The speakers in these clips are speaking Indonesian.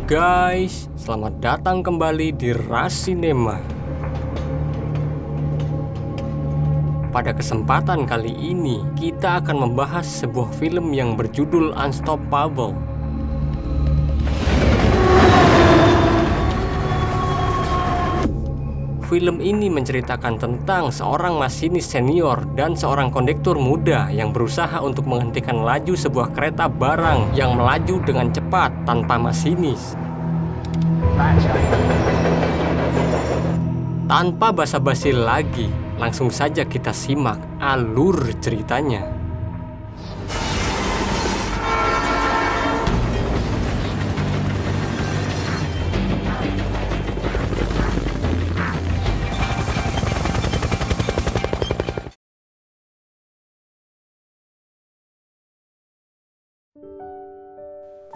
guys, selamat datang kembali di Rasinema. Pada kesempatan kali ini, kita akan membahas sebuah film yang berjudul Unstoppable. Film ini menceritakan tentang seorang masinis senior dan seorang kondektur muda yang berusaha untuk menghentikan laju sebuah kereta barang yang melaju dengan cepat tanpa masinis. Tanpa basa-basi lagi, langsung saja kita simak alur ceritanya.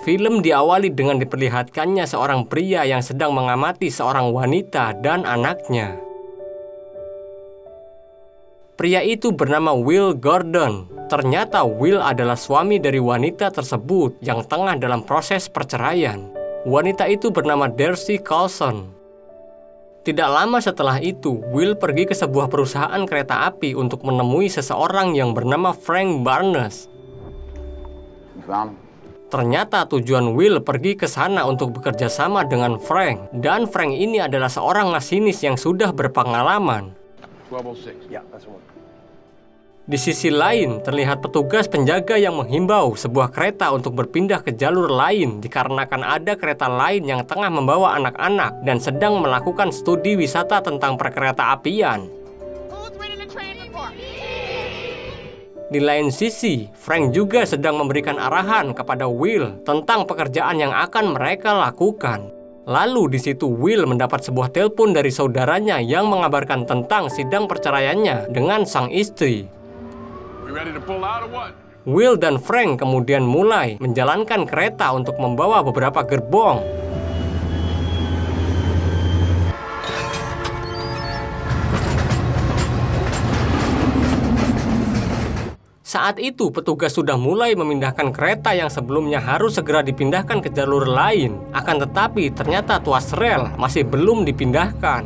Film diawali dengan diperlihatkannya seorang pria yang sedang mengamati seorang wanita dan anaknya. Pria itu bernama Will Gordon. Ternyata Will adalah suami dari wanita tersebut yang tengah dalam proses perceraian. Wanita itu bernama Darcy Carlson. Tidak lama setelah itu, Will pergi ke sebuah perusahaan kereta api untuk menemui seseorang yang bernama Frank Barnes. Ternyata tujuan Will pergi ke sana untuk bekerja sama dengan Frank. Dan Frank ini adalah seorang masinis yang sudah berpengalaman. Di sisi lain, terlihat petugas penjaga yang menghimbau sebuah kereta untuk berpindah ke jalur lain dikarenakan ada kereta lain yang tengah membawa anak-anak dan sedang melakukan studi wisata tentang perkereta apian. Di lain sisi, Frank juga sedang memberikan arahan kepada Will tentang pekerjaan yang akan mereka lakukan. Lalu di situ Will mendapat sebuah telepon dari saudaranya yang mengabarkan tentang sidang perceraiannya dengan sang istri. Will dan Frank kemudian mulai menjalankan kereta untuk membawa beberapa gerbong. Saat itu, petugas sudah mulai memindahkan kereta yang sebelumnya harus segera dipindahkan ke jalur lain. Akan tetapi, ternyata tuas rel masih belum dipindahkan.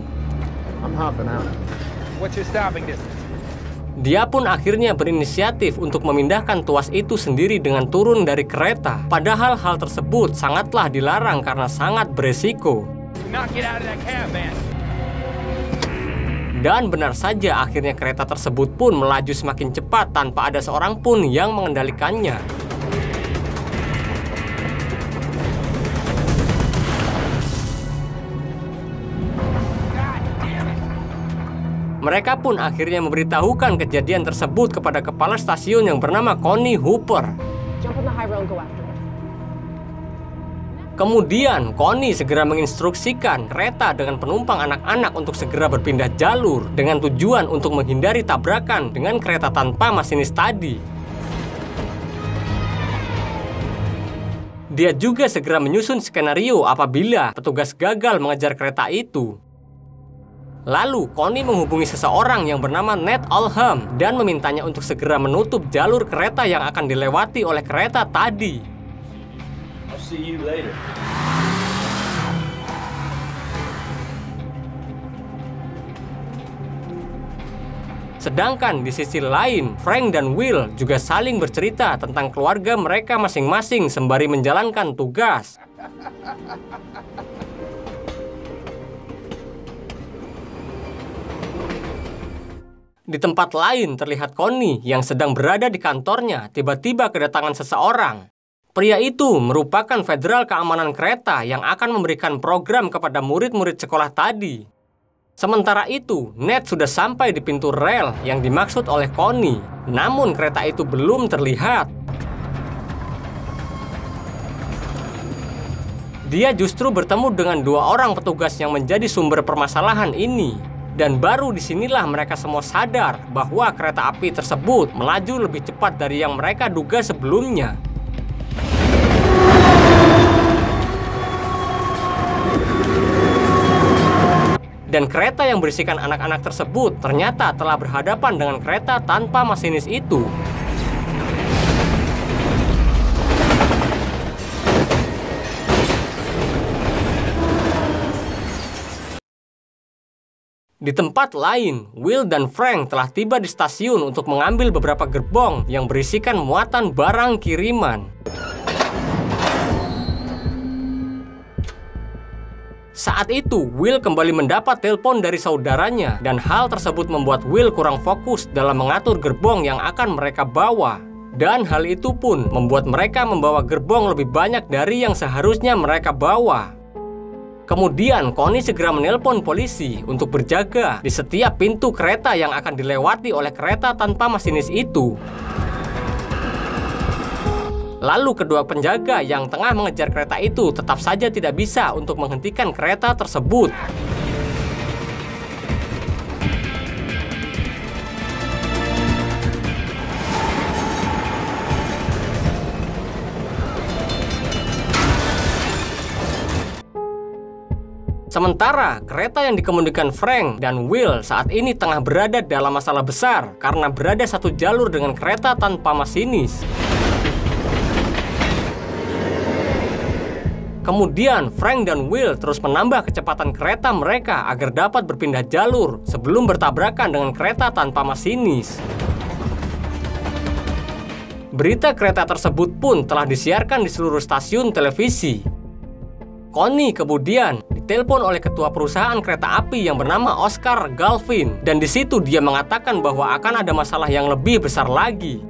Dia pun akhirnya berinisiatif untuk memindahkan tuas itu sendiri dengan turun dari kereta. Padahal hal tersebut sangatlah dilarang karena sangat beresiko. Dan benar saja akhirnya kereta tersebut pun melaju semakin cepat tanpa ada seorang pun yang mengendalikannya. Mereka pun akhirnya memberitahukan kejadian tersebut kepada kepala stasiun yang bernama Connie Hooper. Kemudian, Connie segera menginstruksikan kereta dengan penumpang anak-anak untuk segera berpindah jalur dengan tujuan untuk menghindari tabrakan dengan kereta tanpa masinis tadi. Dia juga segera menyusun skenario apabila petugas gagal mengejar kereta itu. Lalu, Connie menghubungi seseorang yang bernama Ned Oldham dan memintanya untuk segera menutup jalur kereta yang akan dilewati oleh kereta tadi. See you later. Sedangkan di sisi lain, Frank dan Will juga saling bercerita tentang keluarga mereka masing-masing sembari menjalankan tugas. Di tempat lain terlihat Connie yang sedang berada di kantornya tiba-tiba kedatangan seseorang. Pria itu merupakan Federal Keamanan Kereta yang akan memberikan program kepada murid-murid sekolah tadi. Sementara itu, Ned sudah sampai di pintu rel yang dimaksud oleh Connie. Namun kereta itu belum terlihat. Dia justru bertemu dengan dua orang petugas yang menjadi sumber permasalahan ini. Dan baru disinilah mereka semua sadar bahwa kereta api tersebut melaju lebih cepat dari yang mereka duga sebelumnya. Dan kereta yang berisikan anak-anak tersebut ternyata telah berhadapan dengan kereta tanpa masinis itu. Di tempat lain, Will dan Frank telah tiba di stasiun untuk mengambil beberapa gerbong yang berisikan muatan barang kiriman. Saat itu, Will kembali mendapat telepon dari saudaranya, dan hal tersebut membuat Will kurang fokus dalam mengatur gerbong yang akan mereka bawa. Dan hal itu pun membuat mereka membawa gerbong lebih banyak dari yang seharusnya mereka bawa. Kemudian, Connie segera menelpon polisi untuk berjaga di setiap pintu kereta yang akan dilewati oleh kereta tanpa masinis itu. Lalu kedua penjaga yang tengah mengejar kereta itu tetap saja tidak bisa untuk menghentikan kereta tersebut. Sementara, kereta yang dikemudikan Frank dan Will saat ini tengah berada dalam masalah besar karena berada satu jalur dengan kereta tanpa masinis. Kemudian, Frank dan Will terus menambah kecepatan kereta mereka agar dapat berpindah jalur sebelum bertabrakan dengan kereta tanpa masinis. Berita kereta tersebut pun telah disiarkan di seluruh stasiun televisi. Connie kemudian ditelepon oleh ketua perusahaan kereta api yang bernama Oscar Galvin, dan di situ dia mengatakan bahwa akan ada masalah yang lebih besar lagi.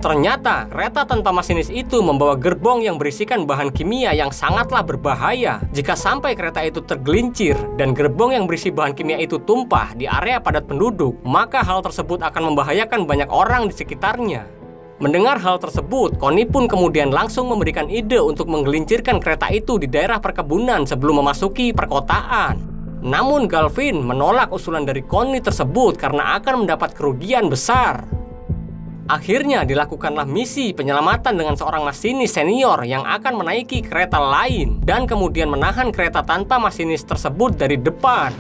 Ternyata, kereta tanpa masinis itu membawa gerbong yang berisikan bahan kimia yang sangatlah berbahaya. Jika sampai kereta itu tergelincir dan gerbong yang berisi bahan kimia itu tumpah di area padat penduduk, maka hal tersebut akan membahayakan banyak orang di sekitarnya. Mendengar hal tersebut, Connie pun kemudian langsung memberikan ide untuk menggelincirkan kereta itu di daerah perkebunan sebelum memasuki perkotaan. Namun Galvin menolak usulan dari Connie tersebut karena akan mendapat kerugian besar. Akhirnya dilakukanlah misi penyelamatan dengan seorang masinis senior yang akan menaiki kereta lain dan kemudian menahan kereta tanpa masinis tersebut dari depan.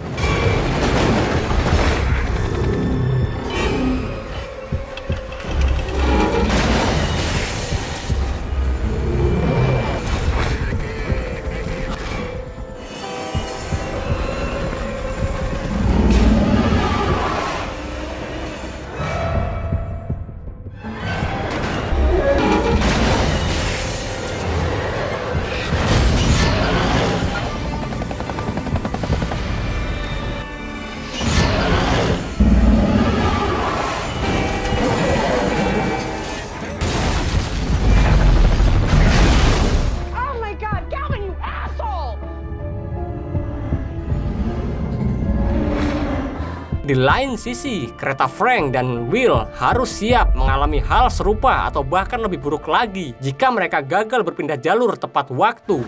Di lain sisi, kereta Frank dan Will harus siap mengalami hal serupa atau bahkan lebih buruk lagi jika mereka gagal berpindah jalur tepat waktu.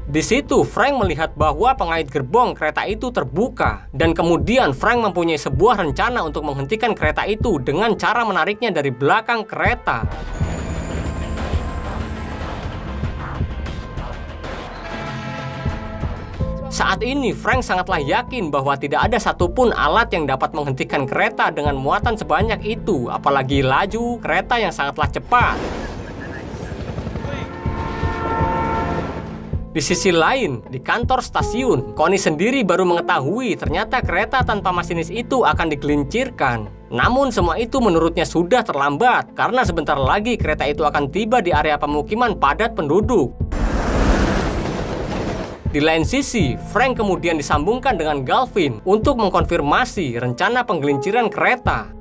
Di situ, Frank melihat bahwa pengait gerbong kereta itu terbuka, dan kemudian Frank mempunyai sebuah rencana untuk menghentikan kereta itu dengan cara menariknya dari belakang kereta. Saat ini, Frank sangatlah yakin bahwa tidak ada satupun alat yang dapat menghentikan kereta dengan muatan sebanyak itu, apalagi laju kereta yang sangatlah cepat. Di sisi lain, di kantor stasiun, Connie sendiri baru mengetahui ternyata kereta tanpa masinis itu akan digelincirkan. Namun semua itu menurutnya sudah terlambat, karena sebentar lagi kereta itu akan tiba di area pemukiman padat penduduk. Di lain sisi, Frank kemudian disambungkan dengan Galvin untuk mengkonfirmasi rencana penggelinciran kereta.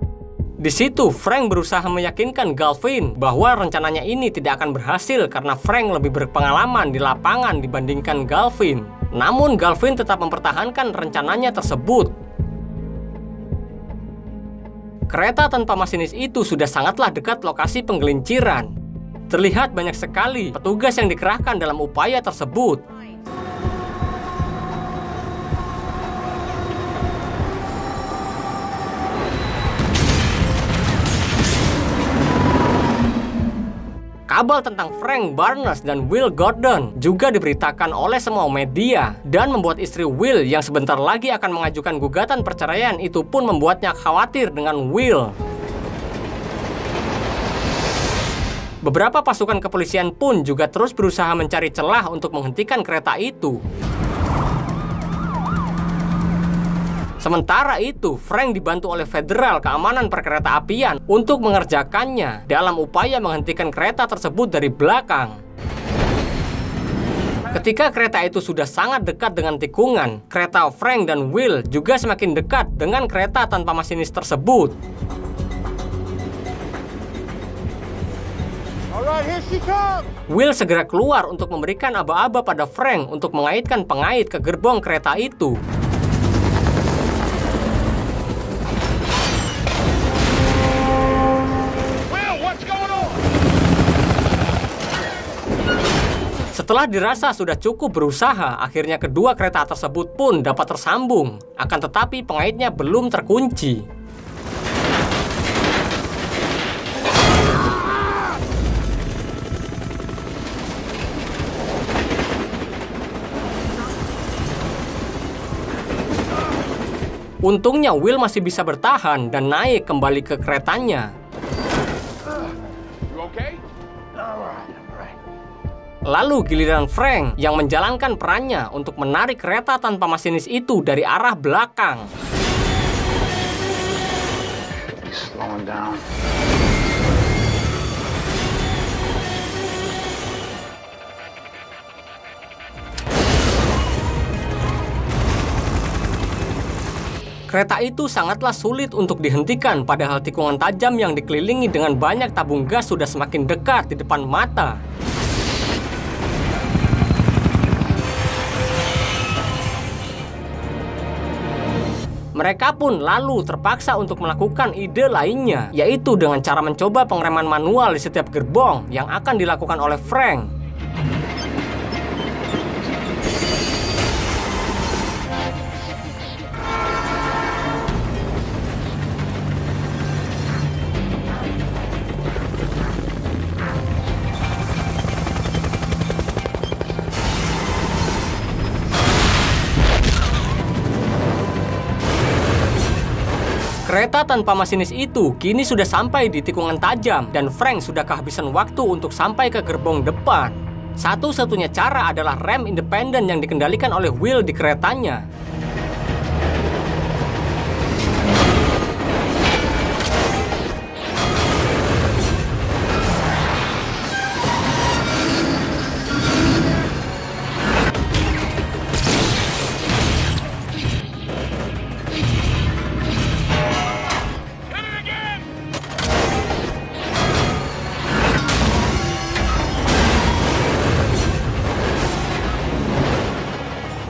Di situ, Frank berusaha meyakinkan Galvin bahwa rencananya ini tidak akan berhasil karena Frank lebih berpengalaman di lapangan dibandingkan Galvin. Namun, Galvin tetap mempertahankan rencananya tersebut. Kereta tanpa masinis itu sudah sangatlah dekat lokasi penggelinciran. Terlihat banyak sekali petugas yang dikerahkan dalam upaya tersebut. Kabar tentang Frank Barnes dan Will Gordon juga diberitakan oleh semua media dan membuat istri Will yang sebentar lagi akan mengajukan gugatan perceraian itu pun membuatnya khawatir dengan Will. Beberapa pasukan kepolisian pun juga terus berusaha mencari celah untuk menghentikan kereta itu. Sementara itu, Frank dibantu oleh Federal Keamanan Perkereta-apian untuk mengerjakannya dalam upaya menghentikan kereta tersebut dari belakang. Ketika kereta itu sudah sangat dekat dengan tikungan, kereta Frank dan Will juga semakin dekat dengan kereta tanpa masinis tersebut. Will segera keluar untuk memberikan aba-aba pada Frank untuk mengaitkan pengait ke gerbong kereta itu. Setelah dirasa sudah cukup berusaha, akhirnya kedua kereta tersebut pun dapat tersambung. Akan tetapi pengaitnya belum terkunci. Untungnya Will masih bisa bertahan dan naik kembali ke keretanya. Lalu giliran Frank yang menjalankan perannya untuk menarik kereta tanpa masinis itu dari arah belakang. Kereta itu sangatlah sulit untuk dihentikan, padahal tikungan tajam yang dikelilingi dengan banyak tabung gas sudah semakin dekat di depan mata. Mereka pun lalu terpaksa untuk melakukan ide lainnya, yaitu dengan cara mencoba pengereman manual di setiap gerbong yang akan dilakukan oleh Frank. Kereta tanpa masinis itu kini sudah sampai di tikungan tajam dan Frank sudah kehabisan waktu untuk sampai ke gerbong depan. Satu-satunya cara adalah rem independen yang dikendalikan oleh Will di keretanya.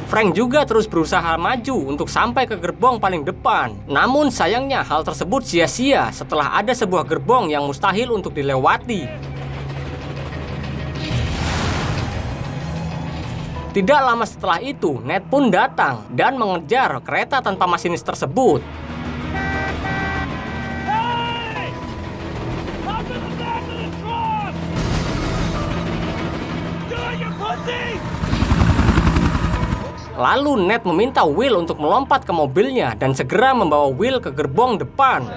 Frank juga terus berusaha maju untuk sampai ke gerbong paling depan. Namun sayangnya hal tersebut sia-sia setelah ada sebuah gerbong yang mustahil untuk dilewati. Tidak lama setelah itu, Ned pun datang dan mengejar kereta tanpa masinis tersebut. Lalu Ned meminta Will untuk melompat ke mobilnya dan segera membawa Will ke gerbong depan.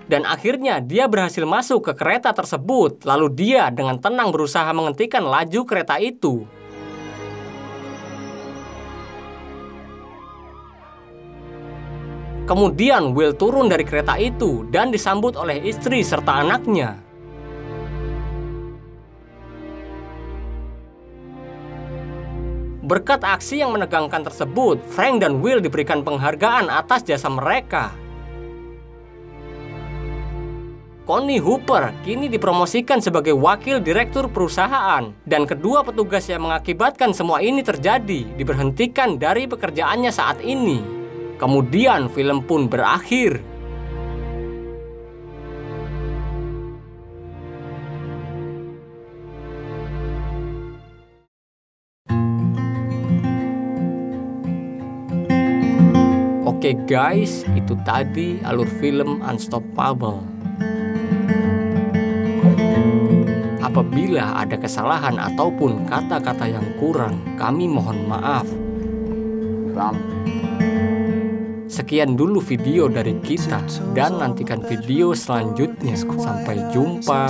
Dan akhirnya dia berhasil masuk ke kereta tersebut. Lalu dia dengan tenang berusaha menghentikan laju kereta itu. Kemudian Will turun dari kereta itu dan disambut oleh istri serta anaknya. Berkat aksi yang menegangkan tersebut, Frank dan Will diberikan penghargaan atas jasa mereka. Connie Hooper kini dipromosikan sebagai wakil direktur perusahaan, dan kedua petugas yang mengakibatkan semua ini terjadi diberhentikan dari pekerjaannya saat ini. Kemudian film pun berakhir. guys, itu tadi alur film Unstoppable. Apabila ada kesalahan ataupun kata-kata yang kurang, kami mohon maaf. Sekian dulu video dari kita, dan nantikan video selanjutnya. Sampai jumpa.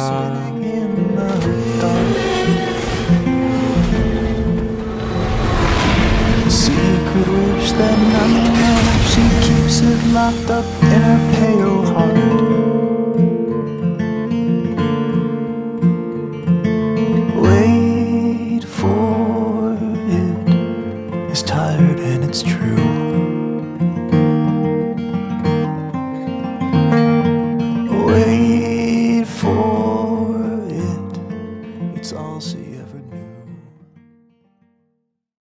Secret wish that none know. She keeps it locked up in her pale heart. Wait for it. It's tired and it's true.